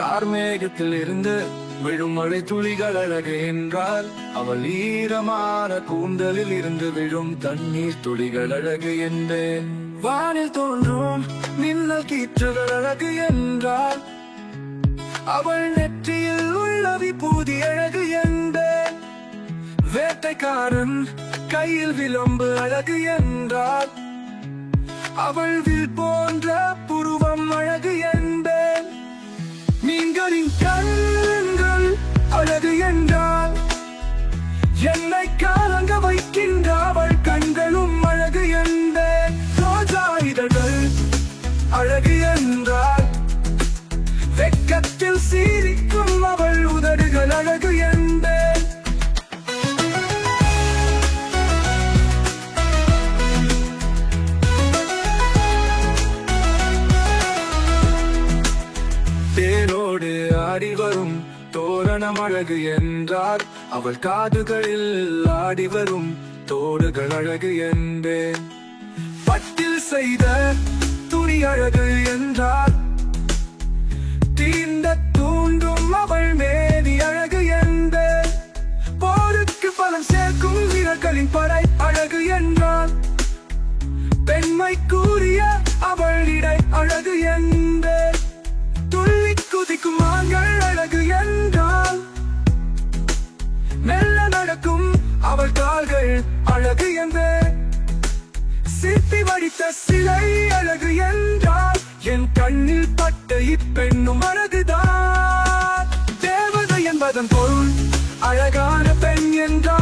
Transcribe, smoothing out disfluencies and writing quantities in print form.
கார்மேகத்தில் இருந்து விழும் மழை துளிகள் அழகு என்றால் அவள் ஈரமான கூந்தலில் இருந்து விழும் தண்ணீர் துளிகள் அழகு என்றேன். வானில் தோன்றும் மின்னல் கீற்றுகள் அழகு என்றால் அவள் நெற்றியில் உள்ள விபூதி அழகு என்றேன். வேட்டைக்காரன் கையில் விளம்பு அழகு என்றால் அவள் வில் போன்ற புருவம் அழகு என்பேன். மீன்களின் கண்கள் அழகு என்றால் என்னை காலங்க வைக்கின்ற அவள் கண்களும் அழகு என்பேன். ரோஜா இதழ்கள் அழகு என்றால் வெட்கத்தில் சிரிக்கும் அவள் உதடுகள் அழகு என்பேன். தேரோடு ஆடி வரும் தோரணம் அழகு என்றார் அவள் காதுகளில் ஆடி வரும் தோடுகள் அழகு என்பேன். பட்டில் செய்த துணி அழகு என்றார் தீண்ட தூண்டும் அவள் மேனி அழகு என்பேன். போருக்கு பலம் சேர்க்கும் வீரர்களின் படை அழகு என்றார் பெண்மை கூறிய அவள் இடை அழகு என்பேன். துள்ளி குதிக்கும் ஆண்கள் அழகு என்றால் மெல்ல நடக்கும் அவள் கால்கள் அழகு என்பேன். சிற்பி வடித்த சிலை அழகு என்றால் என் கண்ணில் பட்ட இப்பெண்ணும் அழகுதான். தேவதை என்பதன் பொருள் அழகான பெண் என்றால்